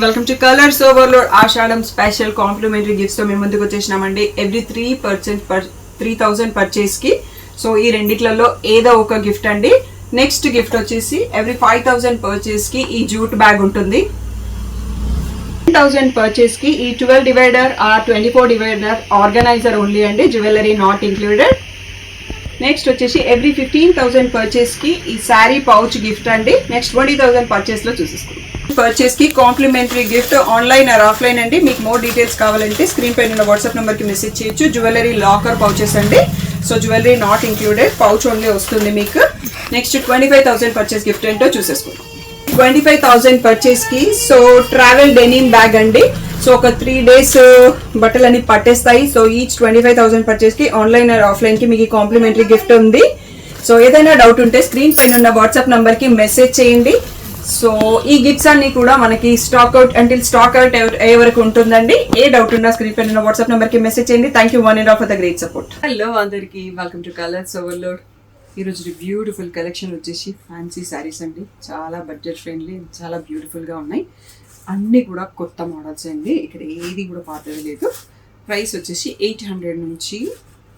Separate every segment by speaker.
Speaker 1: Welcome to colours overload Ashadam special complimentary gifts తో మేము ముందుకు వచ్చేసినామండి. ఎవ్రీ 3,000 పర్చేస్ కి సో ఈ రెండిట్లలో ఏదో ఒక గిఫ్ట్ అండి. నెక్స్ట్ గిఫ్ట్ వచ్చేసి ఎవ్రీ 5,000 పర్చేస్ కి ఈ జూట్ బ్యాగ్ ఉంటుంది. 10,000 పర్చేస్ కి ఈ 12 divider or 24 divider organiser only అండి, జ్యువెలరీ నాట్ ఇంక్లూడెడ్. నెక్స్ట్ వచ్చేసి ఎవ్రీ 15,000 పర్చేస్ కి ఈ శారీ పౌచ్ గిఫ్ట్ అండి. నెక్స్ట్ 20,000 పర్చేస్ లో చూసేసుకుందాం. పర్చేస్ కి complimentary gift online or offline అండి. మీకు మోర్ డీటెయిల్స్ కావాలంటే స్క్రీన్ పైన ఉన్న వాట్సాప్ నెంబర్ కి మెసేజ్ చేయొచ్చు. జ్యువెలరీ లాకర్ పౌచెస్ అండి. So jewellery not included, pouch only వస్తుంది మీకు. నెక్స్ట్ 25,000 పర్చేస్ గిఫ్ట్ ఏంటో చూసేసుకుందాం. 25,000 పర్చేస్ కి సో ట్రావెల్ డెనిమ్ బ్యాగ్ అండి. సో ఒక 3 days బట్టలన్నీ పట్టేస్తాయి. సో ఈచ్ 25,000 పర్చేస్ కి ఆన్లైన్ ఆర్ ఆఫ్లైన్ కి మీకు కాంప్లిమెంటరీ గిఫ్ట్ ఉంది. సో ఏదైనా డౌట్ ఉంటే స్క్రీన్ పైన ఉన్న వాట్సాప్ నంబర్ కి మెసేజ్ చేయండి. సో ఈ గిఫ్ట్స్ అన్ని కూడా మనకి స్టాక్ అవుట్ అయ్యే వరకు ఉంటుందండి. ఏ డౌట్ ఉన్నా స్క్రీన్ పైన ఉన్న వాట్సాప్ నంబర్ కి మెసేజ్ చేయండి. Thank you one and all for the great support. Hello అందరికి, వెల్కమ్ టు కలర్స్ ఓవర్లోడ్. ఈరోజు బ్యూటిఫుల్ కలెక్షన్ వచ్చేసి ఫ్యాన్సీ శారీస్ అండి. చాలా బడ్జెట్ ఫ్రెండ్లీ, చాలా బ్యూటిఫుల్గా ఉన్నాయి. అన్నీ కూడా కొత్త మోడల్స్ అండి. ఇక్కడ ఏది కూడా పాతది లేదు. ప్రైస్ వచ్చేసి 800 నుంచి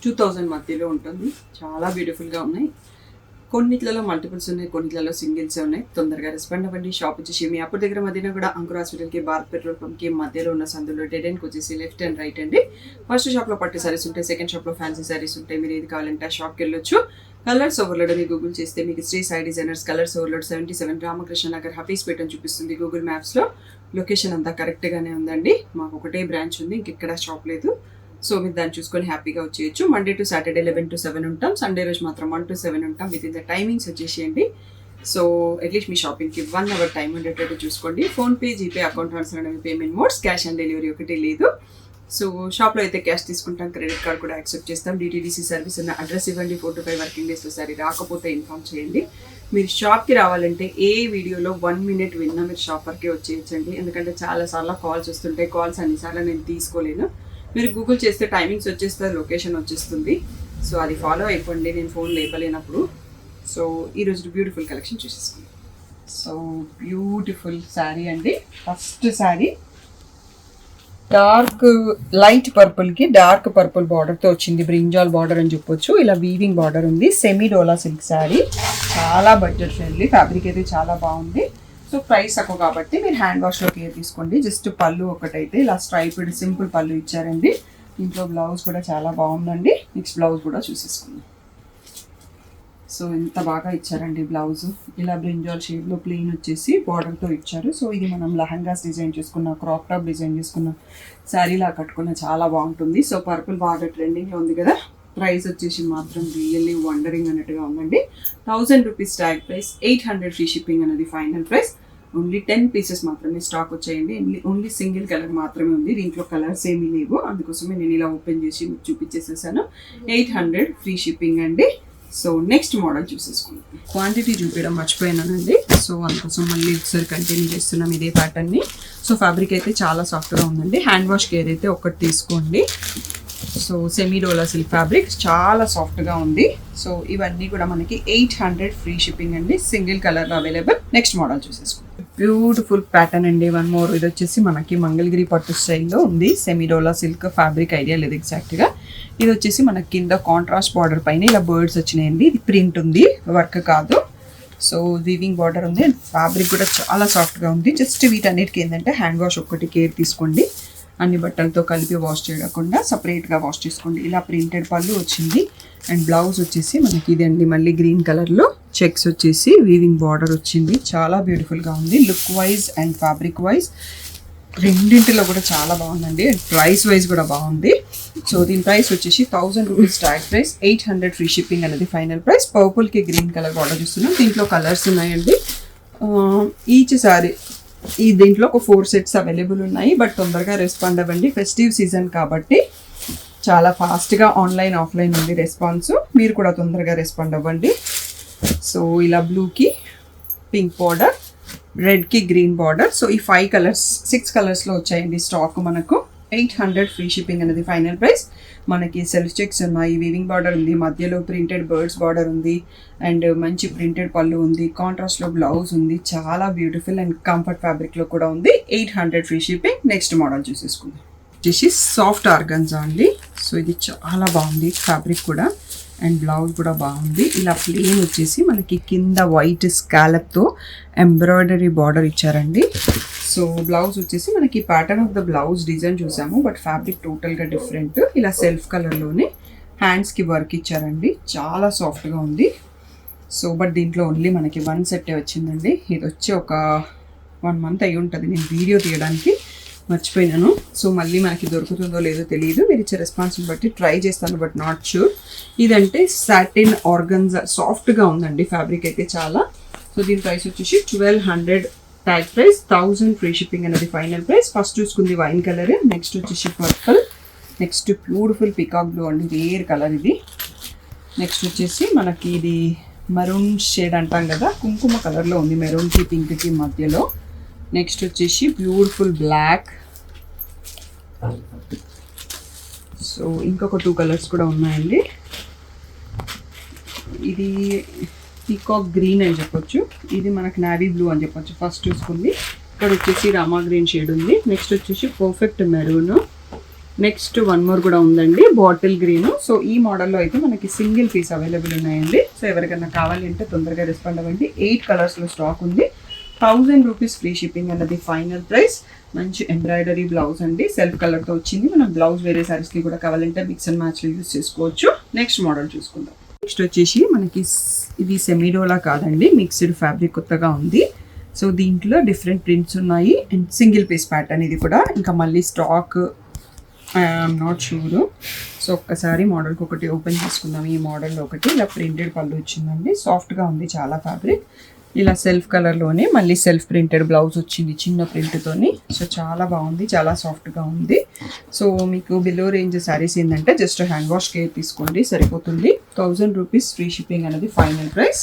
Speaker 1: 2,000 మధ్యలో ఉంటుంది. చాలా బ్యూటిఫుల్గా ఉన్నాయి. కొన్నిట్లలో మల్టిపుల్స్ ఉన్నాయి, కొన్నిట్లలో సింగిల్స్ ఉన్నాయి. తొందరగా రెస్పాండ్ అవ్వండి. షాప్ వచ్చేసి మీ అప్పుడు దగ్గర మధ్యన కూడా అంకుర్ హాస్పిటల్కి, భారత్ పెట్రోల్ పంప్కి మధ్యలో ఉన్న సందులో డెడ్ ఎండ్కి వచ్చేసి లెఫ్ట్ అండ్ రైట్ అండి. ఫస్ట్ షాప్లో పట్టు సారీస్ ఉంటాయి, సెకండ్ షాప్లో ఫ్యాన్సీ సారీస్ ఉంటాయి. మీరు ఏది కావాలంటే ఆ షాప్కి వెళ్ళొచ్చు. కలర్స్ ఓవర్లోడ్ అని గూగుల్ చేస్తే మీకు Shri Sai designers colours overload 77 Ramakrishna Nagar Hafeezpeta అని చూపిస్తుంది గూగుల్ మ్యాప్స్లో. లొకేషన్ అంతా కరెక్ట్గానే ఉందండి. మాకు ఒకటే బ్రాంచ్ ఉంది, ఇంకెక్కడ షాప్ లేదు. సో మీరు దాన్ని చూసుకొని హ్యాపీగా వచ్చేయచ్చు. మండే టు సాటర్డే 11 to 7 ఉంటాం. సండే రోజు మాత్రం 1 to 7 ఉంటాం. విత్ ఇన్ ద టైమింగ్స్ వచ్చేసేయండి. సో అట్లీస్ట్ మీ షాపింగ్కి 1 hour టైం ఉండేటట్టు చూసుకోండి. ఫోన్పే, జీపే, అకౌంట్ ట్రాన్స్ఫర్ అనేవి payment modes. Cash on delivery ఒకటి లేదు. సో షాప్లో అయితే క్యాష్ తీసుకుంటాం, క్రెడిట్ కార్డ్ కూడా యాక్సెప్ట్ చేస్తాం. డిటీడీసీ సర్వీస్ ఉన్న అడ్రస్ ఇవ్వండి. 4 to 5 వర్కింగ్ డేస్లో సరే రాకపోతే ఇన్ఫామ్ చేయండి. మీరు షాప్కి రావాలంటే ఏ వీడియోలో 1 minute విన్నా మీరు షాప్ వరకే వచ్చేయచ్చండి. ఎందుకంటే చాలాసార్లు కాల్స్ వస్తుంటాయి. కాల్స్ అన్నిసార్లు నేను తీసుకోలేను. మీరు గూగుల్ చేస్తే టైమింగ్స్ వచ్చేస్తారు, లొకేషన్ వచ్చేస్తుంది. సో అది ఫాలో అయిపోండి, నేను ఫోన్ లేపలేనప్పుడు. సో ఈరోజు బ్యూటిఫుల్ కలెక్షన్ చూసేసుకుందాం. సో బ్యూటిఫుల్ శారీ అండి. ఫస్ట్ శారీ లైట్ పర్పుల్కి డార్క్ పర్పుల్ బార్డర్తో వచ్చింది. బ్రింజాల్ బార్డర్ అని చెప్పొచ్చు. ఇలా వీవింగ్ బార్డర్ ఉంది. సెమీ డోలా సిల్క్ శారీ, చాలా బడ్జెట్ ఫ్రెండ్లీ. ఫ్యాబ్రిక్ అయితే చాలా బాగుంది. సో ప్రైస్ తక్కువ కాబట్టి మీరు హ్యాండ్ వాష్లో కేర్ తీసుకోండి. జస్ట్ పళ్ళు ఒకటైతే ఇలా స్ట్రైప్డ్ సింపుల్ పళ్ళు ఇచ్చారండి. దీంట్లో బ్లౌజ్ కూడా చాలా బాగుందండి. నెక్స్ట్ బ్లౌజ్ కూడా చూసేసుకుందాం. సో ఎంత బాగా ఇచ్చారండి బ్లౌజ్. ఇలా బ్రింజాల్ షేడ్లో ప్లెయిన్ వచ్చేసి బార్డర్తో ఇచ్చారు. సో ఇది మనం లెహంగాస్ డిజైన్ చేసుకున్న, క్రాప్ టాప్ డిజైన్ చేసుకున్న, శారీలా కట్టుకున్న చాలా బాగుంటుంది. సో పర్పుల్ బాగా ట్రెండింగ్లో ఉంది కదా. ప్రైస్ వచ్చేసి మాత్రం రియల్లీ వండరింగ్ అన్నట్టుగా ఉందండి. 1,000 rupees tag price, 800 free shipping అనేది ఫైనల్ ప్రైస్. ఓన్లీ 10 pieces మాత్రమే స్టాక్ వచ్చాయండి. ఓన్లీ సింగిల్ కలర్ మాత్రమే ఉంది. దీంట్లో కలర్స్ ఏమీ లేవు, అందుకోసమే నేను ఇలా ఓపెన్ చేసి చూపించేసేసాను. 800 ఫ్రీ షిప్పింగ్ అండి. సో నెక్స్ట్ మోడల్ చూసేసుకుందాం. క్వాంటిటీ చూపించడం మర్చిపోయానండి. సో అందుకోసం మళ్ళీ ఒకసారి కంటిన్యూ చేస్తున్నాం ఇదే ప్యాటర్న్ని. సో ఫ్యాబ్రిక్ అయితే చాలా సాఫ్ట్గా ఉందండి. హ్యాండ్ వాష్ కేర్ అయితే ఒకటి తీసుకోండి. So semi Dola silk fabric చాలా సాఫ్ట్గా ఉంది. సో ఇవన్నీ కూడా మనకి 800 ఫ్రీ షిప్పింగ్ అండి. Single colour available. Next model చూసేసుకోండి. బ్యూటిఫుల్ ప్యాటర్న్ అండి. 1 more. ఇది వచ్చేసి మనకి మంగళగిరి పట్టు స్టైల్లో ఉంది. Semi Dola silk fabric idea లేదు ఎగ్జాక్ట్గా. ఇది వచ్చేసి మనకి కింద కాంట్రాస్ట్ బార్డర్ పైన ఇలా బర్డ్స్ వచ్చినాయండి. ఇది ప్రింట్ ఉంది, వర్క్ కాదు. సో వీవింగ్ బార్డర్ ఉంది అండ్ ఫ్యాబ్రిక్ కూడా చాలా సాఫ్ట్గా ఉంది. జస్ట్ వీటన్నిటికీ ఏంటంటే హ్యాండ్ వాష్ ఒక్కటి కేర్ తీసుకోండి. అన్ని బట్టలతో కలిపి వాష్ చేయకుండా సపరేట్గా వాష్ చేసుకోండి. ఇలా ప్రింటెడ్ పళ్ళు వచ్చింది అండ్ బ్లౌజ్ వచ్చేసి మనకి ఇదండి మళ్ళీ గ్రీన్ కలర్లో చెక్స్ వచ్చేసి వీవింగ్ బార్డర్ వచ్చింది. చాలా బ్యూటిఫుల్గా ఉంది. Look wise and fabric wise రెండింటిలో కూడా చాలా బాగుందండి. ప్రైస్ వైజ్ కూడా బాగుంది. సో దీని ప్రైస్ వచ్చేసి 1,000 rupees tag price, 800 free shipping అనేది ఫైనల్ ప్రైస్. పర్పుల్కి గ్రీన్ కలర్ బార్డర్ చూస్తున్నాం. దీంట్లో కలర్స్ ఉన్నాయండి. ఈచ్ సారీ దీంట్లో ఒక 4 sets అవైలబుల్ ఉన్నాయి. బట్ తొందరగా రెస్పాండ్ అవ్వండి. ఫెస్టివ్ సీజన్ కాబట్టి చాలా ఫాస్ట్గా ఆన్లైన్ ఆఫ్లైన్ ఉంది రెస్పాన్స్. మీరు కూడా తొందరగా రెస్పాండ్ అవ్వండి. సో ఇలా బ్లూకి పింక్ బార్డర్, రెడ్కి గ్రీన్ బార్డర్. సో ఈ 6 కలర్స్లో వచ్చాయండి స్టాక్ మనకు. 800 ఫ్రీ షిప్పింగ్ అనేది ఫైనల్ ప్రైస్. మనకి సెల్ఫ్ చెక్స్ ఉన్నాయి, వీవింగ్ బార్డర్ ఉంది, మధ్యలో ప్రింటెడ్ బర్డ్స్ బార్డర్ ఉంది, అండ్ మంచి ప్రింటెడ్ పళ్ళు ఉంది, కాంట్రాస్ట్లో బ్లౌజ్ ఉంది. చాలా బ్యూటిఫుల్ అండ్ కంఫర్ట్ ఫ్యాబ్రిక్లో కూడా ఉంది. 800 ఫ్రీ షిప్పింగ్. నెక్స్ట్ మోడల్ చూసేసుకుందాం. వచ్చేసి సాఫ్ట్ ఆర్గన్జా అండి. సో ఇది చాలా బాగుంది ఫ్యాబ్రిక్ కూడా, అండ్ బ్లౌజ్ కూడా బాగుంది. ఇలా ప్లెయిన్ వచ్చేసి మనకి కింద వైట్ స్కాలప్తో ఎంబ్రాయిడరీ బార్డర్ ఇచ్చారండి. సో బ్లౌజ్ వచ్చేసి మనకి pattern of the blouse design చూసాము, బట్ ఫ్యాబ్రిక్ టోటల్గా డిఫరెంట్. ఇలా సెల్ఫ్ కలర్లోనే హ్యాండ్స్కి వర్క్ ఇచ్చారండి. చాలా సాఫ్ట్గా ఉంది. సో బట్ దీంట్లో ఓన్లీ మనకి 1 సెట్టే వచ్చిందండి. ఇది వచ్చి ఒక 1 మంత్ అయి ఉంటుంది. నేను వీడియో తీయడానికి మర్చిపోయినాను. సో మళ్ళీ మనకి దొరుకుతుందో లేదో తెలియదు. మీరు ఇచ్చే రెస్పాన్స్ని బట్టి ట్రై చేస్తాను, బట్ నాట్ షూర్. ఇదంటే సాటిన్ ఆర్గన్జా, సాఫ్ట్గా ఉందండి ఫ్యాబ్రిక్ అయితే చాలా. సో దీని ప్రైస్ వచ్చేసి 1200 ట్యాగ్ ప్రైస్, 1000 ఫ్రీ షిప్పింగ్ అనేది ఫైనల్ ప్రైస్. ఫస్ట్ చూసుకుంది వైన్ కలర్, నెక్స్ట్ వచ్చేసి purple, next beautiful peacock blue అండి, రేర్ కలర్ ఇది. నెక్స్ట్ వచ్చేసి మనకి ఇది మెరూన్ షేడ్ అంటాం కదా, కుంకుమ కలర్లో ఉంది, మెరూన్కి పింక్కి మధ్యలో. నెక్స్ట్ వచ్చేసి బ్యూటిఫుల్ బ్లాక్. సో ఇంకొక 2 కలర్స్ కూడా ఉన్నాయండి. ఇది పీకాక్ గ్రీన్ అని చెప్పొచ్చు, ఇది మనకు నావీ బ్లూ అని చెప్పొచ్చు. ఫస్ట్ చూసుకుంది ఇక్కడ వచ్చేసి రామా గ్రీన్ షేడ్ ఉంది. నెక్స్ట్ వచ్చేసి పర్ఫెక్ట్ మెరూన్. నెక్స్ట్ 1 మోర్ కూడా ఉందండి, బాటిల్ గ్రీన్. సో ఈ మోడల్లో అయితే మనకి సింగిల్ పీస్ అవైలబుల్ ఉన్నాయండి. సో ఎవరికైనా కావాలి అంటే తొందరగా రెస్పాండ్ అవ్వండి. 8 కలర్స్లో స్టాక్ ఉంది. 1000 రూపీస్ ఫ్రీ షిప్పింగ్ అన్నది ఫైనల్ ప్రైస్. మంచి ఎంబ్రాయిడరీ బ్లౌజ్ అండి, సెల్ఫ్ కలర్తో వచ్చింది. మనం బ్లౌజ్ వేరే సారీస్కి కూడా కావాలంటే మిక్స్ అండ్ మ్యాచ్లో యూజ్ చేసుకోవచ్చు. నెక్స్ట్ మోడల్ చూసుకుందాం. నెక్స్ట్ వచ్చేసి మనకి ఇది సెమీడోలా కాదండి, మిక్స్డ్ ఫ్యాబ్రిక్ కొత్తగా ఉంది. సో దీంట్లో డిఫరెంట్ ప్రింట్స్ ఉన్నాయి అండ్ సింగిల్ పీస్ ప్యాటర్న్ ఇది కూడా. ఇంకా మళ్ళీ stock I'm not sure. So ఒక్కసారి మోడల్కి ఒకటి ఓపెన్ చేసుకుందాం. ఈ మోడల్లో ఒకటి ఇలా ప్రింటెడ్ పళ్ళు వచ్చిందండి, సాఫ్ట్గా ఉంది చాలా ఫ్యాబ్రిక్. ఇలా సెల్ఫ్ కలర్లోనే మళ్ళీ సెల్ఫ్ ప్రింటెడ్ బ్లౌజ్ వచ్చింది చిన్న ప్రింట్తోని. సో చాలా బాగుంది, చాలా సాఫ్ట్గా ఉంది. సో మీకు బిలో రేంజ్ శారీస్ ఏంటంటే జస్ట్ హ్యాండ్ వాష్ కేర్ తీసుకోండి సరిపోతుంది. 1000 రూపీస్ ఫ్రీ షిప్పింగ్ అనేది ఫైనల్ ప్రైస్.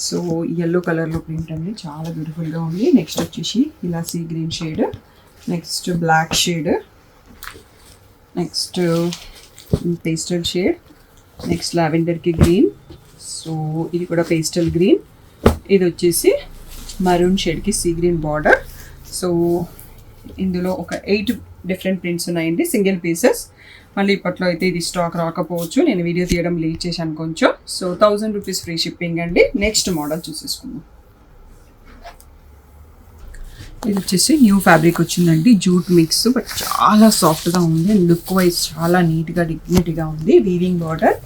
Speaker 1: సో ఎల్లో కలర్లో ప్రింట్ అండి, చాలా బ్యూటిఫుల్గా ఉంది. నెక్స్ట్ వచ్చేసి ఇలా sea green shade, next black shade, next pastel shade, next లావెండర్కి గ్రీన్. సో ఇది కూడా పేస్టల్ గ్రీన్. ఇది వచ్చేసి మరూన్ షేడ్కి సీ గ్రీన్ బార్డర్. సో ఇందులో ఒక 8 డిఫరెంట్ ప్రింట్స్ ఉన్నాయండి, సింగిల్ పీసెస్. మళ్ళీ ఇప్పట్లో అయితే ఇది స్టాక్ రాకపోవచ్చు, నేను వీడియో తీయడం లేట్ చేశాను కొంచెం. సో 1000 రూపీస్ ఫ్రీ షిప్పింగ్ అండి. నెక్స్ట్ మోడల్ చూసేసుకుందాం. ఇది వచ్చేసి న్యూ ఫ్యాబ్రిక్ వచ్చిందండి, జూట్ మిక్స్, బట్ చాలా సాఫ్ట్గా ఉంది అండ్ లుక్ వైజ్ చాలా నీట్గా డిగ్నిటీగా ఉంది. వీవింగ్ బార్డర్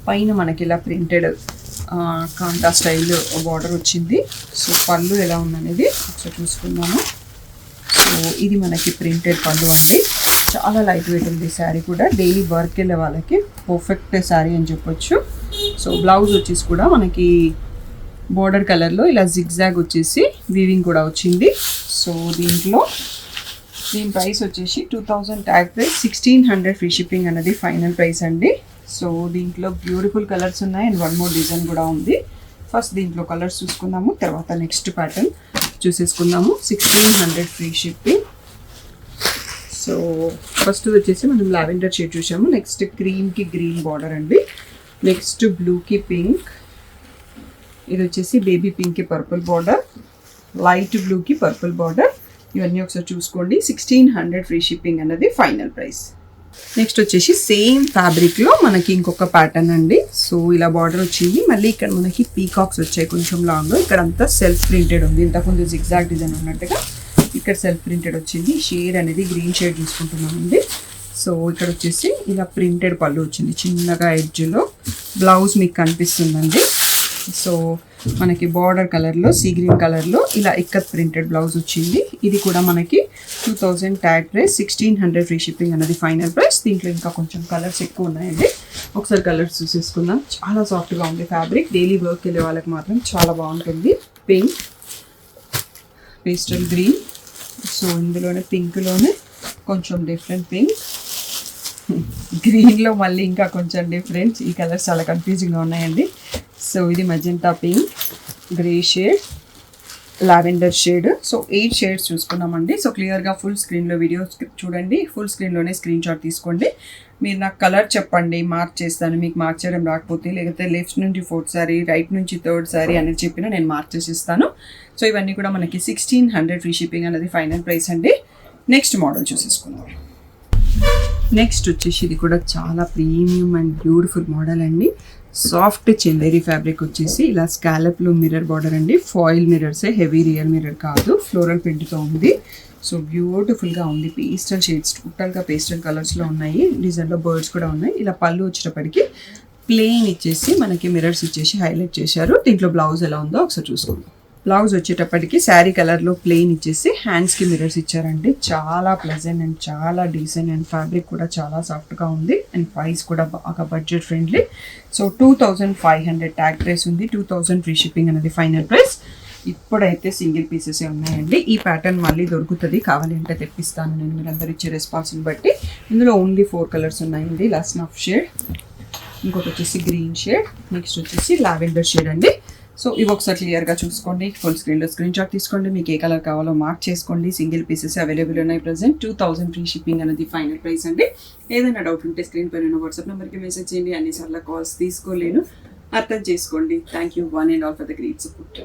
Speaker 1: పైన మనకి ఇలా ప్రింటెడ్ కాంటా స్టైల్ బార్డర్ వచ్చింది. సో పళ్ళు ఎలా ఉందనేది ఒకసారి చూసుకుందాము. సో ఇది మనకి ప్రింటెడ్ పళ్ళు అండి, చాలా లైట్ వెయిట్ ఉంది శారీ కూడా. డైలీ వర్క్ వెళ్ళే వాళ్ళకి పర్ఫెక్ట్ శారీ అని చెప్పొచ్చు. సో బ్లౌజ్ వచ్చేసి కూడా మనకి బార్డర్ కలర్లో ఇలా జిగ్జాగ్ వచ్చేసి వీవింగ్ కూడా వచ్చింది. సో దీని ప్రైస్ వచ్చేసి 2000 ట్యాగ్ ప్రైస్, 1600 ఫ్రీ షిప్పింగ్ అనేది ఫైనల్ ప్రైస్ అండి. సో దీంట్లో బ్యూటిఫుల్ కలర్స్ ఉన్నాయి అండ్ 1 మోర్ డిజైన్ కూడా ఉంది. ఫస్ట్ దీంట్లో కలర్స్ చూసుకుందాము, తర్వాత నెక్స్ట్ ప్యాటర్న్ చూసేసుకుందాము. 1600 ఫ్రీ షిప్పింగ్. సో ఫస్ట్ వచ్చేసి మనం లావెండర్ షేడ్ చూసాము, నెక్స్ట్ క్రీమ్కి గ్రీన్ బార్డర్ అండి, నెక్స్ట్ బ్లూకి పింక్, ఇది వచ్చేసి బేబీ పింక్కి పర్పుల్ బార్డర్, లైట్ బ్లూకి పర్పుల్ బార్డర్. ఇవన్నీ ఒకసారి చూసుకోండి. 1600 ఫ్రీ షిప్పింగ్ అన్నది ఫైనల్ ప్రైస్. నెక్స్ట్ వచ్చేసి సేమ్ ఫ్యాబ్రిక్లో మనకి ఇంకొక ప్యాటర్న్ అండి. సో ఇలా బార్డర్ వచ్చింది, మళ్ళీ ఇక్కడ మనకి పీకాక్స్ వచ్చాయి కొంచెం లాంగ్. ఇక్కడ అంతా సెల్ఫ్ ప్రింటెడ్ ఉంది, ఇంతకుముందు జిగ్జాగ్ డిజైన్ ఉన్నట్టుగా ఇక్కడ సెల్ఫ్ ప్రింటెడ్ వచ్చింది. షేడ్ అనేది గ్రీన్ షేడ్ తీసుకుంటున్నామండి. సో ఇక్కడ వచ్చేసి ఇలా ప్రింటెడ్ పళ్ళు వచ్చింది చిన్నగా ఎడ్జ్లో. బ్లౌజ్ మీకు కనిపిస్తుందండి. సో మనకి బార్డర్ కలర్లో సీ గ్రీన్ కలర్లో ఇలా ఇక్కత్ ప్రింటెడ్ బ్లౌజ్ వచ్చింది. ఇది కూడా మనకి 2000 ట్యాగ్ ప్రైస్, 1600 ఫ్రీ షిప్పింగ్ అనేది ఫైనల్ ప్రైస్. దీంట్లో ఇంకా కొంచెం కలర్స్ ఎక్కువ ఉన్నాయండి, ఒకసారి కలర్స్ చూసేసుకుందాం. చాలా సాఫ్ట్గా ఉంది ఫ్యాబ్రిక్, డైలీ వర్క్ వెళ్ళే వాళ్ళకి మాత్రం చాలా బాగుంటుంది. Pink, pastel green. సో ఇందులోనే పింక్లోనే కొంచెం డిఫరెంట్ పింక్, గ్రీన్లో మళ్ళీ ఇంకా కొంచెం డిఫరెంట్. ఈ కలర్స్ చాలా కన్ఫ్యూజింగ్గా ఉన్నాయండి. సో ఇది magenta pink, grey shade, lavender shade. So 8 shades చూసుకున్నామండి. సో క్లియర్గా ఫుల్ స్క్రీన్లో వీడియో చూడండి, ఫుల్ స్క్రీన్లోనే స్క్రీన్ షాట్ తీసుకోండి. మీరు నాకు కలర్ చెప్పండి, మార్క్ చేస్తాను. మీకు మార్క్ చేయడం రాకపోతే, లేకపోతే లెఫ్ట్ నుంచి 4th సారీ, రైట్ నుంచి 3rd సారీ అనేది చెప్పినా నేను మార్క్ చేసి ఇస్తాను. సో ఇవన్నీ కూడా మనకి 1600 ఫ్రీ షిప్పింగ్ అనేది ఫైనల్ ప్రైస్ అండి. నెక్స్ట్ మోడల్ చూసేసుకుందాం. నెక్స్ట్ వచ్చేసి ఇది కూడా చాలా ప్రీమియం అండ్ బ్యూటిఫుల్ మోడల్ అండి. సాఫ్ట్ చందేరి ఫ్యాబ్రిక్ వచ్చేసి ఇలా స్కాలప్లో మిర్రర్ బార్డర్ అండి. ఫాయిల్ మిర్రర్సే, హెవీ రియల్ మిర్రర్ కాదు. ఫ్లోరల్ ప్రింట్తో ఉంది. సో బ్యూటిఫుల్గా ఉంది. పేస్టల్ షేడ్స్, టోటల్గా పేస్టల్ కలర్స్లో ఉన్నాయి. డిజైన్లో బర్డ్స్ కూడా ఉన్నాయి. ఇలా పళ్ళు వచ్చేటప్పటికి ప్లెయిన్ ఇచ్చేసి మనకి మిర్రర్స్ ఇచ్చేసి హైలైట్ చేశారు. దీంట్లో బ్లౌజ్ ఎలా ఉందో ఒకసారి చూసుకోండి. బ్లౌజ్ వచ్చేటప్పటికి శారీ కలర్లో ప్లెయిన్ ఇచ్చేసి హ్యాండ్స్కి మిర్రర్స్ ఇచ్చారండి. చాలా ప్లెజెంట్ అండ్ చాలా డీసెంట్ అండ్ ఫ్యాబ్రిక్ కూడా చాలా సాఫ్ట్గా ఉంది. అండ్ ప్రైస్ కూడా బాగా budget friendly. So 2500 tag price ఉంది. 2000 ఫ్రీ షిప్పింగ్ అనేది ఫైనల్ ప్రైస్. ఇప్పుడైతే సింగిల్ పీసెసే ఉన్నాయండి. ఈ ప్యాటర్న్ మళ్ళీ దొరుకుతుంది, కావాలి అంటే తెప్పిస్తాను నేను, మీరు అందరు ఇచ్చే రెస్పాన్స్ని బట్టి. ఇందులో ఓన్లీ 4 కలర్స్ ఉన్నాయండి. లాస్ట్ ఆఫ్ షేడ్, ఇంకోటి వచ్చేసి గ్రీన్ షేడ్, నెక్స్ట్ వచ్చేసి లావెండర్ షేడ్ అండి. సో ఇవి ఒకసారి క్లియర్గా చూసుకోండి. ఫుల్ స్క్రీన్లో స్క్రీన్ షాట్ తీసుకోండి. మీకు ఏ కలర్ కావాలో మార్క్ చేసుకోండి. సింగిల్ పీసెస్ అవైలబుల్ ఉన్నాయి ప్రజెంట్. 2000 ఫ్రీ షిప్పింగ్ అనేది ఫైనల్ ప్రైస్ అండి. ఏదైనా డౌట్ ఉంటే స్క్రీన్ పైన వాట్సాప్ నెంబర్కి మెసేజ్ చేయండి. అన్నిసార్లు కాల్స్ తీసుకోలేను, అర్థం చేసుకోండి. Thank you one and all for the great support.